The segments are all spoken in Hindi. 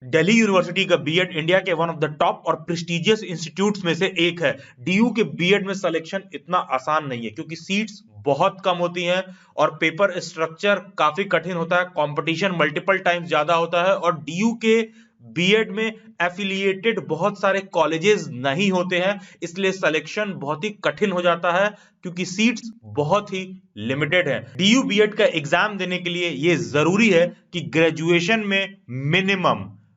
दिल्ली यूनिवर्सिटी का बीएड इंडिया के वन ऑफ द टॉप और प्रेस्टिजियस इंस्टीट्यूट्स में से एक है। डीयू के बीएड में सिलेक्शन इतना आसान नहीं है क्योंकि सीट्स बहुत कम होती हैं और पेपर स्ट्रक्चर काफी कठिन होता है, कंपटीशन मल्टीपल टाइम्स ज्यादा होता है और डीयू के बीएड में एफिलिएटेड बहुत सारे कॉलेजेस नहीं होते हैं, इसलिए सिलेक्शन बहुत ही कठिन हो जाता है क्योंकि सीट्स बहुत ही लिमिटेड है। डीयू बीएड का एग्जाम देने के लिए यह जरूरी है कि ग्रेजुएशन में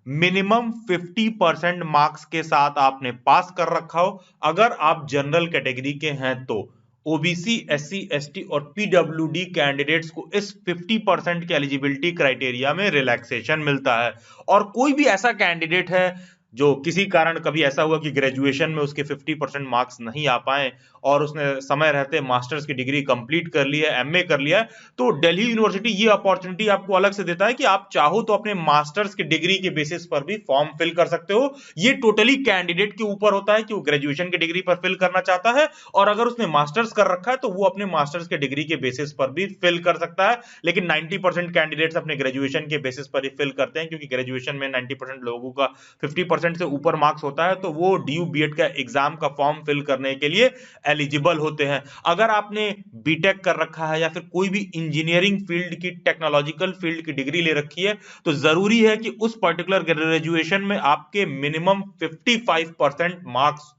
मिनिमम 50% मार्क्स के साथ आपने पास कर रखा हो। अगर आप जनरल कैटेगरी के हैं तो ओबीसी, एससी, एसटी और पीडब्ल्यूडी कैंडिडेट्स को इस 50% के एलिजिबिलिटी क्राइटेरिया में रिलैक्सेशन मिलता है। और कोई भी ऐसा कैंडिडेट है जो किसी कारण कभी ऐसा हुआ कि ग्रेजुएशन में उसके 50% मार्क्स नहीं आ पाए और उसने समय रहते मास्टर्स की डिग्री कंप्लीट कर ली है, एमए कर लिया है, तो दिल्ली यूनिवर्सिटी ये अपॉर्चुनिटी आपको अलग से देता है कि आप चाहो तो अपने मास्टर्स की डिग्री के बेसिस पर भी फॉर्म फिल कर सकते हो। ये टोटली कैंडिडेट के ऊपर होता है कि वो ग्रेजुएशन की डिग्री पर फिल करना चाहता है और अगर उसने मास्टर्स कर रखा है तो वो अपने मास्टर्स के डिग्री के बेसिस पर भी फिल कर सकता है। लेकिन 90% कैंडिडेट्स अपने ग्रेजुएशन के बेसिस पर ही फिल करते हैं क्योंकि ग्रेजुएशन में 90% लोगों का 50% से ऊपर मार्क्स होता है तो वो डीयू बीएड का एग्जाम का फॉर्म फिल करने के लिए एलिजिबल होते हैं। अगर आपने बीटेक कर रखा है या फिर कोई भी इंजीनियरिंग फील्ड की, टेक्नोलॉजिकल फील्ड की डिग्री ले रखी है तो जरूरी है कि उस पर्टिकुलर ग्रेजुएशन में आपके मिनिमम 55% मार्क्स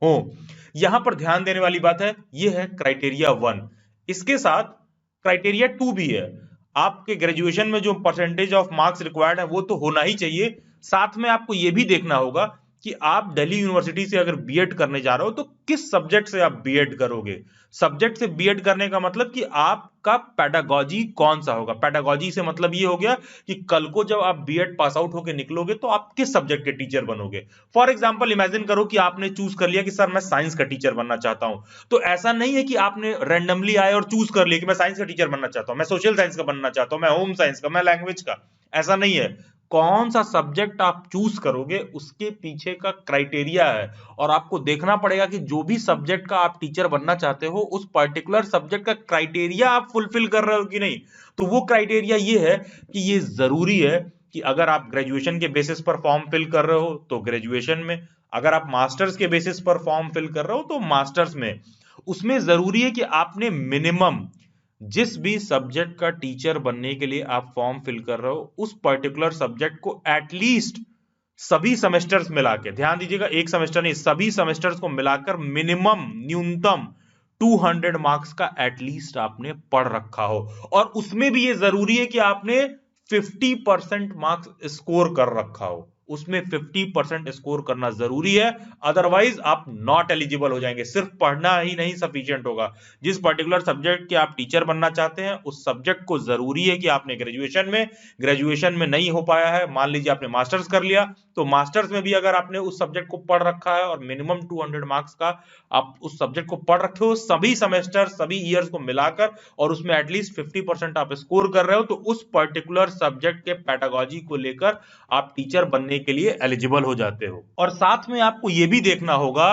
हो। यहां पर ध्यान देने वाली बात है, यह है क्राइटेरिया 1। इसके साथ क्राइटेरिया 2 भी है। आपके ग्रेजुएशन में जो परसेंटेज ऑफ मार्क्स रिक्वायर्ड है वो तो होना ही चाहिए, साथ में आपको यह भी देखना होगा कि आप दिल्ली यूनिवर्सिटी से अगर बीएड करने जा रहे हो तो किस सब्जेक्ट से आप बीएड करोगे। सब्जेक्ट से बीएड करने का मतलब कि आपका पेडागॉजी कौन सा होगा। पेडागॉजी से मतलब ये हो गया कि कल को जब आप बीएड पास आउट होकर निकलोगे तो आप किस सब्जेक्ट के टीचर बनोगे। फॉर एग्जांपल इमेजिन करो कि आपने चूज कर लिया कि सर मैं साइंस का टीचर बनना चाहता हूं, तो ऐसा नहीं है कि आपने रैंडमली आए और चूज कर लिया कि मैं साइंस का टीचर बनना चाहता हूं, मैं सोशल साइंस का बनना चाहता हूं, मैं होम साइंस का, मैं लैंग्वेज का। ऐसा नहीं है। कौन सा सब्जेक्ट आप चूज करोगे उसके पीछे का क्राइटेरिया है और आपको देखना पड़ेगा कि जो भी सब्जेक्ट का आप टीचर बनना चाहते हो उस पर्टिकुलर सब्जेक्ट का क्राइटेरिया आप फुलफिल कर रहे हो कि नहीं। तो वो क्राइटेरिया ये है कि ये जरूरी है कि अगर आप ग्रेजुएशन के बेसिस पर फॉर्म फिल कर रहे हो तो ग्रेजुएशन में, अगर आप मास्टर्स के बेसिस पर फॉर्म फिल कर रहे हो तो मास्टर्स में। उसमें जरूरी है कि आपने मिनिमम जिस भी सब्जेक्ट का टीचर बनने के लिए आप फॉर्म फिल कर रहे हो उस पर्टिकुलर सब्जेक्ट को एटलीस्ट सभी सेमेस्टर्स मिला के, ध्यान दीजिएगा एक सेमेस्टर नहीं, सभी सेमेस्टर्स को मिलाकर मिनिमम न्यूनतम 200 मार्क्स का एटलीस्ट आपने पढ़ रखा हो। और उसमें भी ये जरूरी है कि आपने 50% मार्क्स स्कोर कर रखा हो, उसमें 50% स्कोर करना जरूरी है, अदरवाइज आप नॉट एलिजिबल हो जाएंगे। सिर्फ पढ़ना ही नहीं सफिशिएंट होगा। जिस पर्टिकुलर सब्जेक्ट के आप टीचर बनना चाहते हैं उस सब्जेक्ट को जरूरी है कि आपने ग्रेजुएशन में नहीं हो पाया है, मान लीजिए आपने मास्टर्स कर लिया तो मास्टर्स में भी अगर आपने उस सब्जेक्ट को पढ़ रखा है और मिनिमम 200 मार्क्स का आप उस सब्जेक्ट को पढ़ रखे हो सभी सेमेस्टर सभी ईयर्स को मिलाकर और उसमें एटलीस्ट 50% आप स्कोर कर रहे हो तो उस पर्टिकुलर सब्जेक्ट के पेडागॉजी को लेकर आप टीचर बनने के लिए एलिजिबल हो जाते हो। और साथ में आपको यह भी देखना होगा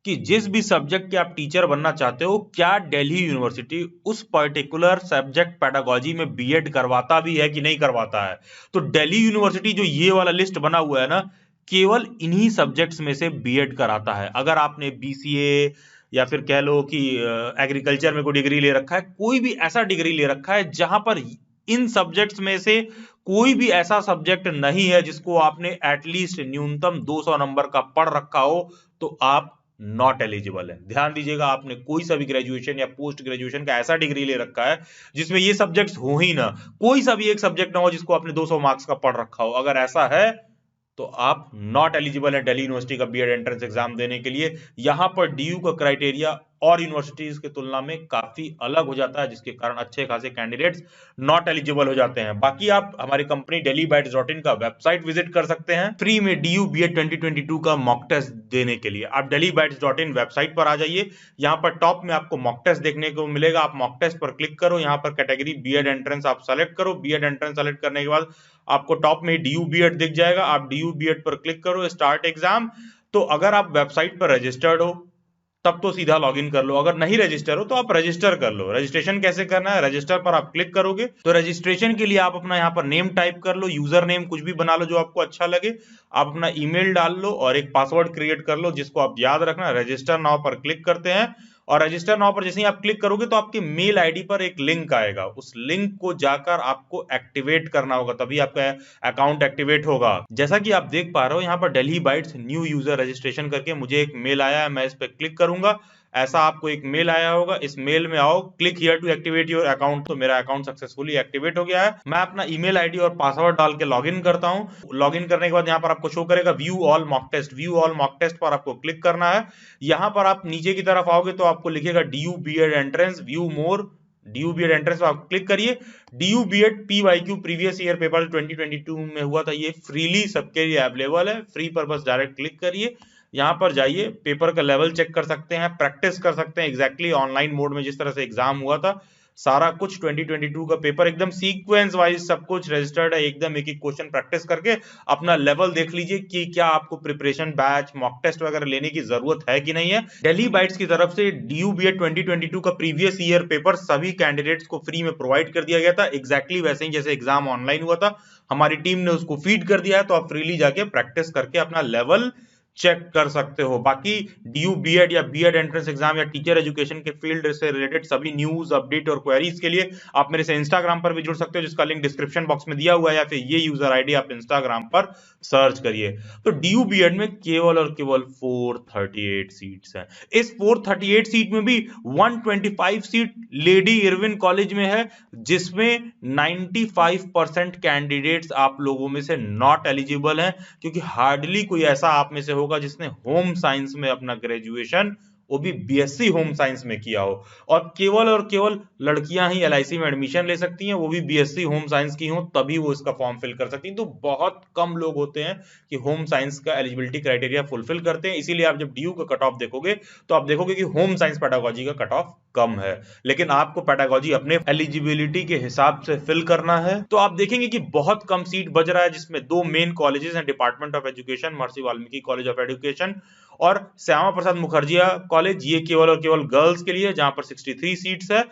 कि जिस भी सब्जेक्ट के आप टीचर बनना चाहते हो क्या दिल्ली यूनिवर्सिटी उस पर्टिकुलर सब्जेक्ट पेडागॉजी में बीएड करवाता भी है कि नहीं करवाता है। तो दिल्ली यूनिवर्सिटी जो ये वाला लिस्ट बना हुआ है ना, केवल इन्हीं सब्जेक्ट्स में से बीएड कराता है। अगर आपने बीसीए या फिर कह लो कि एग्रीकल्चर में कोई डिग्री ले रखा है, कोई भी ऐसा डिग्री ले रखा है जहां पर इन सब्जेक्ट्स में से कोई भी ऐसा सब्जेक्ट नहीं है जिसको आपने एटलीस्ट न्यूनतम 200 नंबर का पढ़ रखा हो, तो आप नॉट एलिजिबल है। ध्यान दीजिएगा, आपने कोई सा भी ग्रेजुएशन या पोस्ट ग्रेजुएशन का ऐसा डिग्री ले रखा है जिसमें ये सब्जेक्ट्स हो ही ना, कोई सा भी एक सब्जेक्ट ना हो जिसको आपने 200 मार्क्स का पढ़ रखा हो, अगर ऐसा है तो आप नॉट एलिजिबल है दिल्ली यूनिवर्सिटी का बीएड एंट्रेंस एग्जाम देने के लिए। यहां पर डीयू का क्राइटेरिया और यूनिवर्सिटीज की तुलना में काफी अलग हो जाता है जिसके कारण अच्छे खासे कैंडिडेट्स नॉट एलिजिबल हो जाते हैं। बाकी आप हमारी कंपनी delhibytes.in का वेबसाइट विजिट कर सकते हैं फ्री में डीयू बीएड 2022 का मॉक टेस्ट देने के लिए। आप delhibytes.in वेबसाइट पर आ जाइए, यहां पर टॉप में आपको मॉक टेस्ट देखने को मिलेगा। आप मॉक टेस्ट पर क्लिक करो, यहां पर कैटेगरी बीएड एंट्रेंस आप सेलेक्ट करो। बीएड एंट्रेंस सेलेक्ट करने के बाद आपको टॉप में डीयू बीएड दिख जाएगा, आप डीयू बीएड पर क्लिक करो, स्टार्ट एग्जाम। तो अगर आप वेबसाइट पर रजिस्टर्ड हो तब तो सीधा लॉगिन कर लो। अगर नहीं रजिस्टर हो तो आप रजिस्टर कर लो। रजिस्ट्रेशन कैसे करना है, रजिस्टर पर आप क्लिक करोगे तो रजिस्ट्रेशन के लिए आप अपना यहाँ पर नेम टाइप कर लो, यूजर नेम कुछ भी बना लो जो आपको अच्छा लगे, आप अपना ईमेल डाल लो और एक पासवर्ड क्रिएट कर लो जिसको आप याद रखना। रजिस्टर नाउ पर क्लिक करते हैं और रजिस्टर नाउ पर जैसे ही आप क्लिक करोगे तो आपके मेल आईडी पर एक लिंक आएगा, उस लिंक को जाकर आपको एक्टिवेट करना होगा, तभी आपका अकाउंट एक्टिवेट होगा। जैसा कि आप देख पा रहे हो यहाँ पर Delhi bytes new user registration करके मुझे एक मेल आया है, मैं इस पर क्लिक करूंगा, ऐसा आपको एक मेल आया होगा। इस मेल में आओ, click here to activate your account, तो मेरा अकाउंट सक्सेसफुली एक्टिवेट हो गया है। मैं अपना ईमेल आईडी और पासवर्ड डाल के लॉगिन करता हूं। लॉगिन करने के बाद यहाँ पर आपको शो करेगा view all mock test, view all mock test पर आपको क्लिक करना है। यहाँ पर आप नीचे की तरफ आओगे तो आपको लिखेगा DU BEd entrance, view more, DU BEd entrance पर आप क्लिक करिए। DU BEd PYQ previous year paper 2022 में हुआ था, ये फ्रीली सबके लिए अवेलेबल है, फ्री पर बस डायरेक्ट क्लिक करिए, यहाँ पर जाइए, पेपर का लेवल चेक कर सकते हैं, प्रैक्टिस कर सकते हैं एग्जैक्टली ऑनलाइन मोड में जिस तरह से एग्जाम हुआ था। सारा कुछ 2022 का पेपर एकदम सीक्वेंस वाइज सब कुछ रजिस्टर्ड है, एकदम एक एक क्वेश्चन प्रैक्टिस करके अपना लेवल देख लीजिए कि क्या आपको प्रिपरेशन बैच मॉक टेस्ट वगैरह लेने की जरूरत है कि नहीं है। दिल्ली बाइट्स की तरफ से डीयू बीएड 2022 का प्रीवियस ईयर पेपर सभी कैंडिडेट्स को फ्री में प्रोवाइड कर दिया गया था, एग्जैक्टली वैसे ही जैसे एग्जाम ऑनलाइन हुआ था। हमारी टीम ने उसको फीड कर दिया है, तो आप फ्रीली जाके प्रैक्टिस करके अपना लेवल चेक कर सकते हो। बाकी डीयू बीएड या बीएड एंट्रेंस एग्जाम या टीचर एजुकेशन के फील्ड से रिलेटेड सभी न्यूज अपडेट और क्वेरीज के लिए आप मेरे से इंस्टाग्राम पर भी जुड़ सकते हो, जिसका लिंक डिस्क्रिप्शन बॉक्स में दिया हुआ है, या फिर ये यूजर आईडी आप इंस्टाग्राम पर सर्च करिए। तो डीयू बीएड में केवल और केवल 438 सीट्स हैं। इस 438 सीट में भी 125 सीट लेडी इरविन कॉलेज में है, जिसमें 95% कैंडिडेट्स आप लोगों में से नॉट एलिजिबल हैं, क्योंकि हार्डली कोई ऐसा आप में से होगा जिसने होम साइंस में अपना ग्रेजुएशन, वो भी बीएससी होम साइंस में किया हो। और केवल लड़कियां ही एलआईसी में एडमिशन ले सकती हैं, वो भी बीएससी होम साइंस की हो, तभी वो इसका फॉर्म फिल कर सकती हैं। तो बहुत कम लोग होते हैं कि होम साइंस का एलिजिबिलिटी क्राइटेरिया फुलफिल करते हैं। इसीलिए आप जब डीयू का कट ऑफ देखोगे तो आप देखोगे कि होम साइंस पेडागोजी का कट ऑफ कम है, लेकिन आपको पेडागोजी अपने एलिजिबिलिटी के हिसाब से फिल करना है। तो आप देखेंगे कि बहुत कम सीट बच रहा है, जिसमें दो मेन कॉलेजेस हैं, department of education Maharshi Valmiki college of education और श्यामा प्रसाद मुखर्जिया कॉलेज, ये केवल और केवल गर्ल्स के लिए, जहां पर 63 सीट्स है।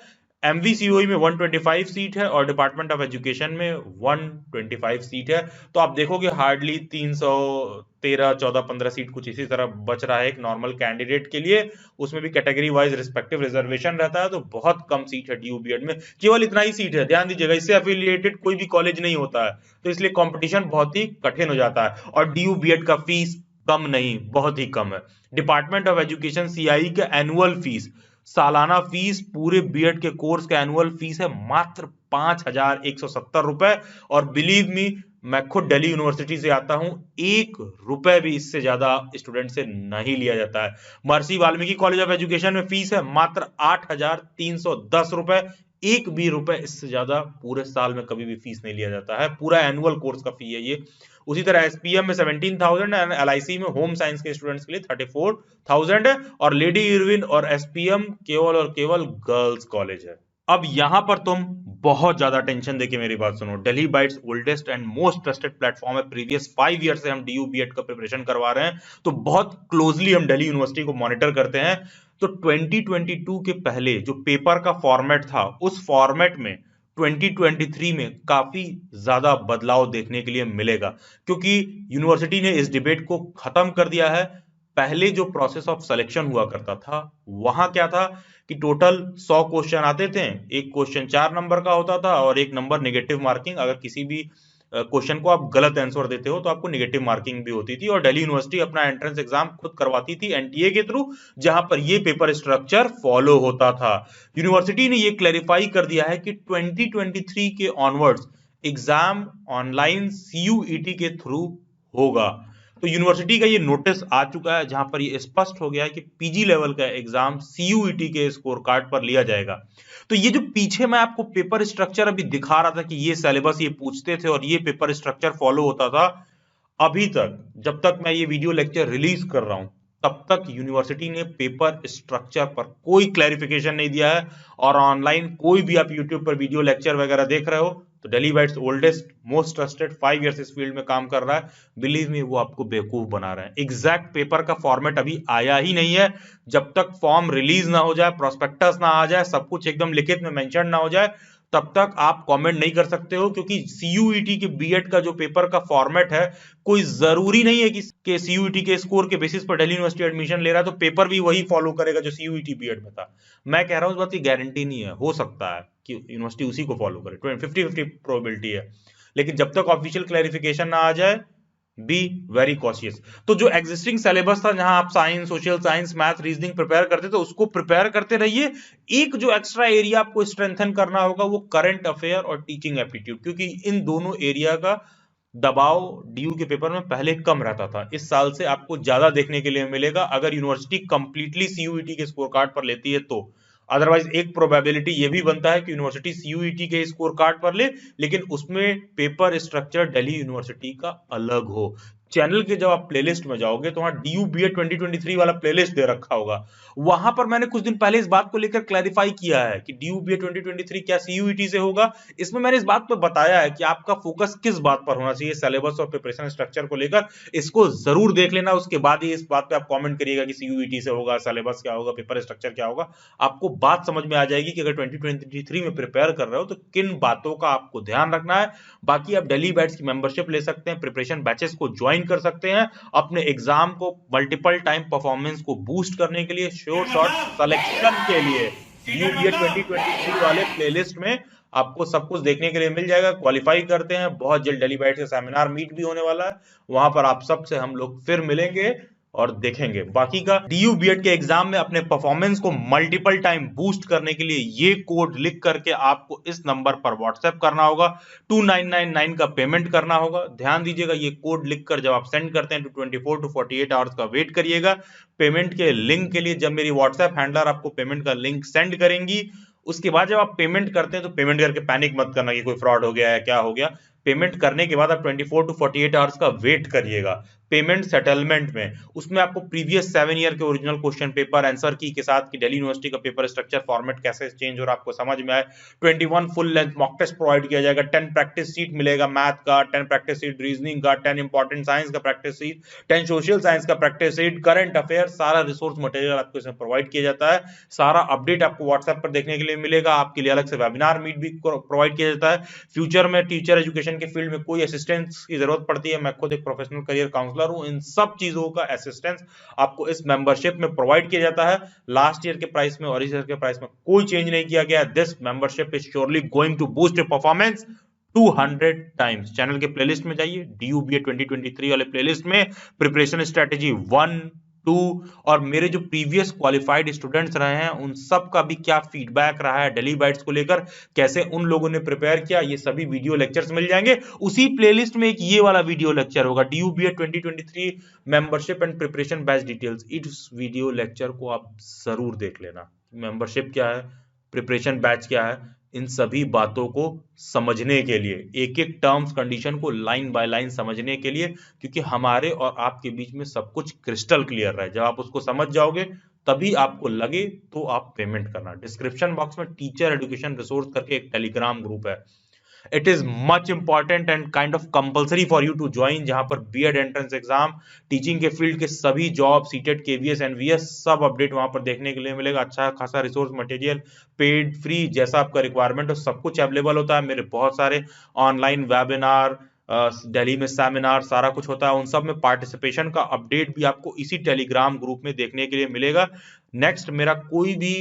एमवीसीओई में 125 सीट है और डिपार्टमेंट ऑफ एजुकेशन में 125 सीट है। तो आप देखोगे हार्डली 313, 14, 15 सीट कुछ इसी तरह बच रहा है एक नॉर्मल कैंडिडेट के लिए, उसमें भी कैटेगरी वाइज रिस्पेक्टिव रिजर्वेशन रहता है। तो बहुत कम सीट है डीयू बीएड में, केवल इतना ही सीट है, ध्यान दीजिएगा, इससे एफिलिएटेड कोई भी कॉलेज नहीं होता है, तो इसलिए कॉम्पिटिशन बहुत ही कठिन हो जाता है। और डीयू बीएड का फीस कम नहीं, बहुत ही कम है। डिपार्टमेंट ऑफ एजुकेशन सीआई का एनुअल फीस, सालाना फीस पूरे बीएड के कोर्स का एनुअल फीस है मात्र 5,170 रुपए। और बिलीव मी, मैं खुद दिल्ली यूनिवर्सिटी से आता हूं, 1 रुपए भी इससे ज्यादा स्टूडेंट से नहीं लिया जाता है। महर्षि वाल्मीकि कॉलेज ऑफ एजुकेशन में फीस है मात्र 8,310 रुपए, 1 भी रुपए इससे ज्यादा पूरे साल में कभी भी फीस नहीं लिया जाता है, पूरा एनुअल कोर्स का फी है ये। उसी तरह एसपीएम में 17,000 एंड एलआईसी में होम साइंस के स्टूडेंट्स के लिए 34,000 है। और लेडी इरविन और एसपीएम केवल और केवल गर्ल्स कॉलेज है। अब यहां पर तुम बहुत ज्यादा टेंशन देके मेरी बात सुनो। Delhi bytes oldest and most trusted platform है, प्रीवियस 5 ईयर से हम डीयू बीएड का प्रिपरेशन करवा रहे हैं, तो बहुत क्लोजली हम दिल्ली यूनिवर्सिटी को मॉनिटर करते हैं। तो 2022 के पहले जो पेपर का फॉर्मेट था, उस फॉर्मेट में 2023 में काफी ज्यादा बदलाव देखने के लिए मिलेगा, क्योंकि यूनिवर्सिटी ने इस डिबेट को खत्म कर दिया है। पहले जो प्रोसेस ऑफ सिलेक्शन हुआ करता था, वहां क्या था कि टोटल 100 क्वेश्चन आते थे, एक क्वेश्चन 4 नंबर का होता था और 1 नंबर नेगेटिव मार्किंग, अगर किसी भी क्वेश्चन को आप गलत आंसर देते हो तो आपको नेगेटिव मार्किंग भी होती थी। और दिल्ली यूनिवर्सिटी अपना एंट्रेंस एग्जाम खुद करवाती थी एनटीए के थ्रू, जहां पर ये पेपर स्ट्रक्चर फॉलो होता था। यूनिवर्सिटी ने ये क्लैरिफाई कर दिया है कि 2023 के ऑनवर्ड्स एग्जाम ऑनलाइन सीयूईटी के थ्रू होगा। तो यूनिवर्सिटी का ये नोटिस आ चुका है, जहां पर ये स्पष्ट हो गया है कि पीजी लेवल का एग्जाम सीयूईटी के स्कोर कार्ड पर लिया जाएगा। तो ये जो पीछे मैं आपको पेपर स्ट्रक्चर अभी दिखा रहा था कि ये सिलेबस ये पूछते थे और ये पेपर स्ट्रक्चर फॉलो होता था, अभी तक जब तक मैं ये वीडियो लेक्चर रिलीज कर रहा हूं तब तक यूनिवर्सिटी ने पेपर स्ट्रक्चर पर कोई क्लैरिफिकेशन नहीं दिया है। और ऑनलाइन कोई भी आप यूट्यूब पर वीडियो लेक्चर वगैरह देख रहे हो, तो Delhi bytes oldest most trusted 5 years इस फील्ड में काम कर रहा है, बिलीव मी वो आपको बेवकूफ बना रहे हैं। एग्जैक्ट पेपर का फॉर्मेट अभी आया ही नहीं है, जब तक फॉर्म रिलीज ना हो जाए, प्रोस्पेक्टस ना आ जाए, सब कुछ एकदम लिखित में मेंशन ना हो जाए, तब तक आप कमेंट नहीं कर सकते हो, क्योंकि सीयूईटी के बीएड का जो पेपर का फॉर्मेट है, कोई जरूरी नहीं है कि सीयूईटी के स्कोर के बेसिस पर दिल्ली यूनिवर्सिटी एडमिशन ले रहा है तो पेपर भी वही फॉलो करेगा जो सीयूईटी बीएड में था। मैं कह रहा हूं इस बात की गारंटी नहीं है, हो सकता है कि यूनिवर्सिटी उसी को फॉलो करे, 50-50 प्रोबेबिलिटी है, लेकिन जब तक ऑफिशियल क्लैरिफिकेशन ना आ जाए, बी वेरी कॉशियस। तो जो एग्जिस्टिंग सिलेबस था, जहां आप science, social science, math, reasoning prepare करते थे, उसको प्रिपेयर करते रहिए। एक जो एक्स्ट्रा एरिया आपको स्ट्रेंथन करना होगा वो करंट अफेयर और टीचिंग एप्टीट्यूड, क्योंकि इन दोनों एरिया का दबाव डीयू के पेपर में पहले कम रहता था, इस साल से आपको ज्यादा देखने के लिए मिलेगा अगर यूनिवर्सिटी कंप्लीटली सीयूईटी के स्कोर कार्ड पर लेती है तो। अदरवाइज एक प्रोबेबिलिटी ये भी बनता है कि यूनिवर्सिटी सीयूईटी के स्कोर कार्ड पर ले, लेकिन उसमें पेपर स्ट्रक्चर दिल्ली यूनिवर्सिटी का अलग हो। चैनल के जब आप प्लेलिस्ट में जाओगे तो वहां डीयू बीएड 2023 वाला प्लेलिस्ट दे रखा होगा, वहां पर मैंने कुछ दिन पहले इस बात को लेकर क्लैरिफाई किया है कि डीयू बीएड 2023 क्या सीयूईटी से होगा। इसमें मैंने इस बात पर बताया है कि आपका फोकस किस बात पर होना चाहिए सिलेबस और प्रिपरेशन स्ट्रक्चर को लेकर, इसको जरूर देख लेना, उसके बाद ही इस बात पे आप कमेंट करिएगा कि सीयूईटी से होगा, सिलेबस क्या होगा, पेपर स्ट्रक्चर क्या होगा। आपको बात समझ में आ जाएगी कि अगर 2023 में प्रिपेयर कर रहे हो तो किन बातों का आपको ध्यान रखना है। बाकी आप दिल्ली बैट्स की मेंबरशिप ले सकते हैं, प्रिपरेशन बैचेस को ज्वाइन कर सकते हैं, अपने एग्जाम को मल्टीपल टाइम परफॉर्मेंस को बूस्ट करने के लिए, श्योर शॉट सिलेक्शन के लिए यूबीए 2023 वाले प्लेलिस्ट में आपको सब कुछ देखने के लिए मिल जाएगा। क्वालिफाई करते हैं, बहुत जल्द दिल्ली बैट्स का सेमिनार मीट भी होने वाला है, वहां पर आप सबसे हम लोग फिर मिलेंगे और देखेंगे बाकी का। डीयू बीएड के एग्जाम में अपने परफॉर्मेंस को मल्टीपल टाइम बूस्ट करने के लिए ये कोड लिख करके आपको इस नंबर पर व्हाट्सएप करना होगा, 2999 का पेमेंट करना होगा। ध्यान दीजिएगा, ये कोड लिखकर जब आप सेंड करते हैं तो 24 to 48 आवर्स का वेट करिएगा। पेमेंट के लिंक के लिए जब मेरी व्हाट्सएप हैंडलर आपको पेमेंट का लिंक सेंड करेंगी, उसके बाद जब आप पेमेंट करते हैं तो पेमेंट करके पैनिक मत करना कि कोई फ्रॉड हो गया है, क्या हो गया। पेमेंट करने के बाद आप 24 to 48 आवर्स का वेट करिएगा। पेमेंट सेटलमेंट में उसमें आपको प्रीवियस 7 ईयर के original question paper answer key के साथ कि दिल्ली यूनिवर्सिटी का पेपर स्ट्रक्चर फॉर्मेट कैसे चेंज हो रहा है आपको समझ में आए, 21 full length mock test provide किया जाएगा, 10 प्रैक्टिस सीट मिलेगा मैथ का, 10 प्रैक्टिस सीट रीजनिंग का, 10 इंपॉर्टेंट साइंस का प्रैक्टिस सीट, 10 सोशल साइंस का प्रैक्टिस सीट, करंट अफेयर, सारा रिसोर्स मटेरियल आपको इसमें प्रोवाइड किया जाता है। सारा अपडेट आपको व्हाट्सएप पर देखने के लिए मिलेगा। आपके लिए अलग से वेबिनार मीट भी प्रोवाइड किया जाता है। फ्यूचर में टीचर एजुकेशन के फील्ड में कोई असिस्टेंस की जरूरत पड़ती है, मैं खुद एक प्रोफेशनल करियर काउंसलर हूं, इन सब चीजों का असिस्टेंस आपको इस मेंबरशिप में प्रोवाइड किया जाता है। लास्ट ईयर के प्राइस में और इस ईयर के प्राइस में कोई चेंज नहीं किया गया। This membership is surely going to boost your performance 200 times. Channel के प्लेलिस्ट में जाइए, डीयूबीए 2023 वाले प्लेलिस्ट में प्रिपरेशन स्ट्रेटेजी 1, 2 और मेरे जो प्रीवियस क्वालिफाइड स्टूडेंट्स रहे हैं उन सब का भी क्या फीडबैक रहा है दिल्ली बाइट्स को लेकर, कैसे उन लोगों ने प्रिपेयर किया, ये सभी वीडियो लेक्चर्स मिल जाएंगे। उसी प्लेलिस्ट में एक ये वाला वीडियो लेक्चर होगा, डीयूबीए 2023 membership and preparation batch details. इस वीडियो लेक्चर को आप जरूर देख लेना। मेंबरशिप क्या है, प्रिपरेशन बैच क्या है, इन सभी बातों को समझने के लिए, एक एक टर्म्स कंडीशन को लाइन बाय लाइन समझने के लिए, क्योंकि हमारे और आपके बीच में सब कुछ क्रिस्टल क्लियर है। जब आप उसको समझ जाओगे तभी आपको लगे तो आप पेमेंट करना। डिस्क्रिप्शन बॉक्स में टीचर एजुकेशन रिसोर्स करके एक टेलीग्राम ग्रुप है, it is much important and kind of compulsory for you to join, जहां पर बीएड एंट्रेंस एग्जाम, टीचिंग के फील्ड के सभी जॉब, सीटेट, केवीएस, एनवीएस, सब अपडेट वहां पर देखने के लिए मिलेगा। अच्छा खासा रिसोर्स मटेरियल, पेड, फ्री, जैसा आपका रिक्वायरमेंट हो सब कुछ अवेलेबल होता है। मेरे बहुत सारे ऑनलाइन वेबिनार, दिल्ली में सेमिनार, सारा कुछ होता है, उन सब में पार्टिसिपेशन का अपडेट भी आपको इसी टेलीग्राम ग्रुप में देखने के लिए मिलेगा। नेक्स्ट मेरा कोई भी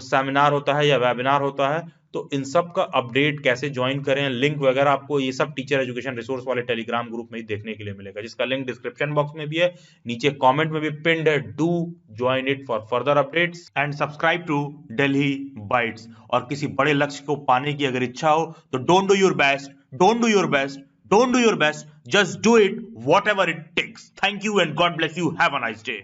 सेमिनार होता है या वेबिनार होता है तो इन सब का अपडेट कैसे ज्वाइन करें, लिंक वगैरह आपको ये सब टीचर एजुकेशन रिसोर्स वाले टेलीग्राम ग्रुप में ही देखने के लिए मिलेगा, जिसका लिंक डिस्क्रिप्शन बॉक्स में भी है, नीचे कमेंट में भी पिन्ड है। Do join it for further updates and subscribe to Delhi Bytes. और किसी बड़े लक्ष्य को पाने की अगर इच्छा हो तो don't do your best, don't do your best, don't do your best, just do it whatever it takes. Thank you and God bless you, have a nice day.